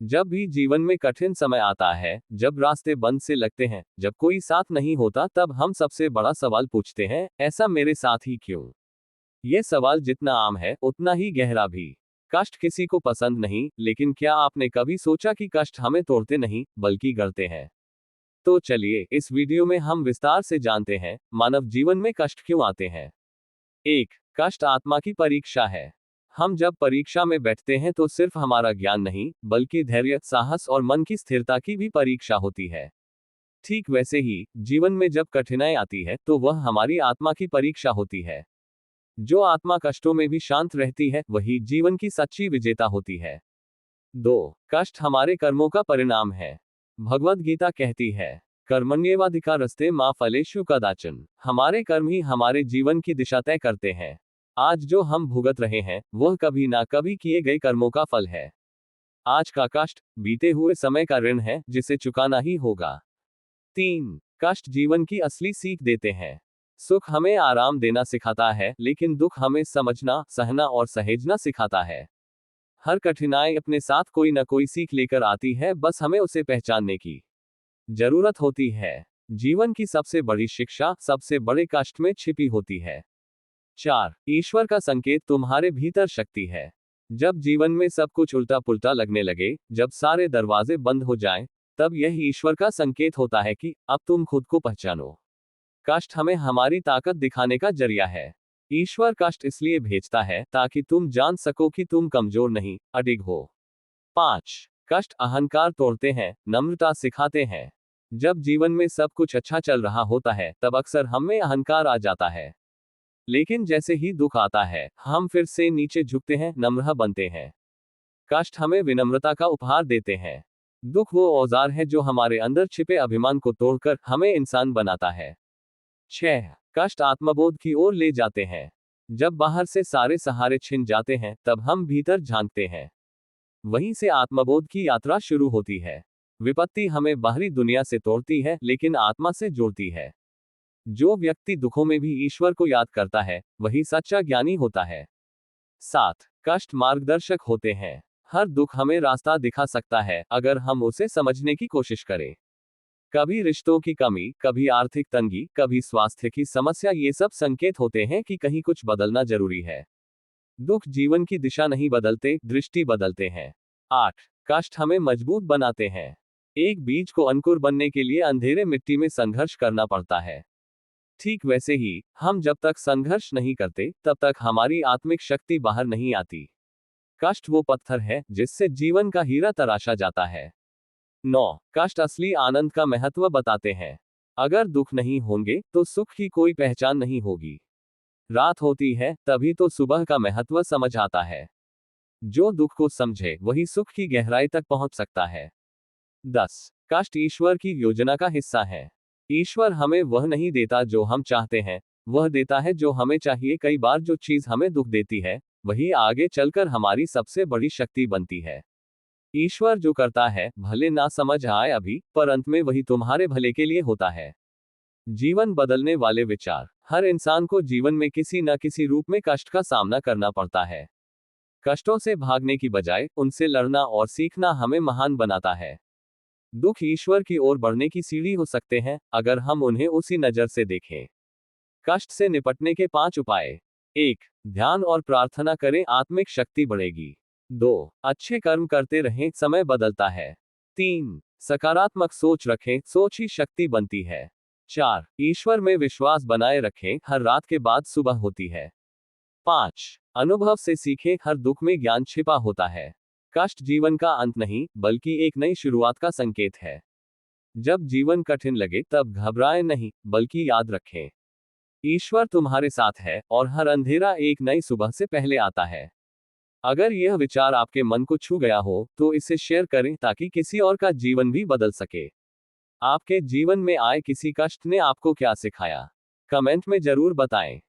जब भी जीवन में कठिन समय आता है, जब रास्ते बंद से लगते हैं, जब कोई साथ नहीं होता, तब हम सबसे बड़ा सवाल पूछते हैं, ऐसा मेरे साथ ही क्यों? ये सवाल जितना आम है, उतना ही गहरा भी। कष्ट किसी को पसंद नहीं, लेकिन क्या आपने कभी सोचा कि कष्ट हमें तोड़ते नहीं, बल्कि गढ़ते हैं? तो चलिए, इस वीडियो में हम विस्तार से जानते हैं, मानव जीवन में कष्ट क्यों आते हैं। 1. कष्ट आत्मा की परीक्षा है। हम जब परीक्षा में बैठते हैं तो सिर्फ हमारा ज्ञान नहीं, बल्कि धैर्य, साहस और मन की स्थिरता की भी परीक्षा होती है। ठीक वैसे ही, जीवन में जब कठिनाई आती है, तो वह हमारी आत्मा की परीक्षा होती है। जो आत्मा कष्टों में भी शांत रहती है, वही जीवन की सच्ची विजेता होती है। 2. कष्ट हमारे कर्मों का परिणाम है। भगवद गीता कहती है, कर्मण्येवाधिकारस्ते मा फलेषु कदाचन। हमारे कर्म ही हमारे जीवन की दिशा तय करते हैं। आज जो हम भुगत रहे हैं, वह कभी ना कभी किए गए कर्मों का फल है। आज का कष्ट बीते हुए समय का ऋण है, जिसे चुकाना ही होगा। 3. कष्ट जीवन की असली सीख देते हैं। सुख हमें आराम देना सिखाता है, लेकिन दुख हमें समझना, सहना और सहेजना सिखाता है। हर कठिनाई अपने साथ कोई न कोई सीख लेकर आती है, बस हमें उसे पहचानने की जरूरत होती है। जीवन की सबसे बड़ी शिक्षा सबसे बड़े कष्ट में छिपी होती है। 4. ईश्वर का संकेत तुम्हारे भीतर शक्ति है। जब जीवन में सब कुछ उल्टा पुल्टा लगने लगे, जब सारे दरवाजे बंद हो जाएं, तब यह ईश्वर का संकेत होता है कि अब तुम खुद को पहचानो। कष्ट हमें हमारी ताकत दिखाने का जरिया है। ईश्वर कष्ट इसलिए भेजता है ताकि तुम जान सको कि तुम कमजोर नहीं, अडिग हो। 5. कष्ट अहंकार तोड़ते हैं, नम्रता सिखाते हैं। जब जीवन में सब कुछ अच्छा चल रहा होता है, तब अक्सर हम में अहंकार आ जाता है। लेकिन जैसे ही दुख आता है, हम फिर से नीचे झुकते हैं, नम्र बनते हैं। कष्ट हमें विनम्रता का उपहार देते हैं। दुख वो औजार है जो हमारे अंदर छिपे अभिमान को तोड़कर हमें इंसान बनाता है। 6. कष्ट आत्मबोध की ओर ले जाते हैं। जब बाहर से सारे सहारे छिन जाते हैं, तब हम भीतर झांकते हैं। वहीं से आत्मबोध की यात्रा शुरू होती है। विपत्ति हमें बाहरी दुनिया से तोड़ती है, लेकिन आत्मा से जोड़ती है। जो व्यक्ति दुखों में भी ईश्वर को याद करता है, वही सच्चा ज्ञानी होता है। 7. कष्ट मार्गदर्शक होते हैं। हर दुख हमें रास्ता दिखा सकता है, अगर हम उसे समझने की कोशिश करें। कभी रिश्तों की कमी, कभी आर्थिक तंगी, कभी स्वास्थ्य की समस्या, ये सब संकेत होते हैं कि कहीं कुछ बदलना जरूरी है। दुख जीवन की दिशा नहीं बदलते, दृष्टि बदलते हैं। 8. कष्ट हमें मजबूत बनाते हैं। एक बीज को अंकुर बनने के लिए अंधेरे मिट्टी में संघर्ष करना पड़ता है। ठीक वैसे ही, हम जब तक संघर्ष नहीं करते, तब तक हमारी आत्मिक शक्ति बाहर नहीं आती। कष्ट वो पत्थर है, जिससे जीवन का हीरा तराशा जाता है। 9. कष्ट असली आनंद का महत्व बताते हैं। अगर दुख नहीं होंगे, तो सुख की कोई पहचान नहीं होगी। रात होती है, तभी तो सुबह का महत्व समझ आता है। जो दुख को समझे, वही सुख की गहराई तक पहुंच सकता है। 10. कष्ट ईश्वर की योजना का हिस्सा है। ईश्वर हमें वह नहीं देता जो हम चाहते हैं, वह देता है जो हमें चाहिए। कई बार जो चीज हमें दुख देती है, वही आगे चलकर हमारी सबसे बड़ी शक्ति बनती है। ईश्वर जो करता है, भले ना समझ आए अभी, पर अंत में वही तुम्हारे भले के लिए होता है। जीवन बदलने वाले विचार। हर इंसान को जीवन में किसी न किसी रूप में कष्ट का सामना करना पड़ता है। कष्टों से भागने की बजाय उनसे लड़ना और सीखना हमें महान बनाता है। दुख ईश्वर की ओर बढ़ने की सीढ़ी हो सकते हैं, अगर हम उन्हें उसी नजर से देखें। कष्ट से निपटने के 5 उपाय। 1. ध्यान और प्रार्थना करें, आत्मिक शक्ति बढ़ेगी। 2. अच्छे कर्म करते रहें, समय बदलता है। 3. सकारात्मक सोच रखें, सोच ही शक्ति बनती है। 4. ईश्वर में विश्वास बनाए रखें, हर रात के बाद सुबह होती है। 5. अनुभव से सीखें, हर दुख में ज्ञान छिपा होता है। कष्ट जीवन का अंत नहीं, बल्कि एक नई शुरुआत का संकेत है। जब जीवन कठिन लगे, तब घबराएं नहीं, बल्कि याद रखें, ईश्वर तुम्हारे साथ है, और हर अंधेरा एक नई सुबह से पहले आता है। अगर यह विचार आपके मन को छू गया हो, तो इसे शेयर करें ताकि किसी और का जीवन भी बदल सके। आपके जीवन में आए किसी कष्ट ने आपको क्या सिखाया? कमेंट में जरूर बताएं।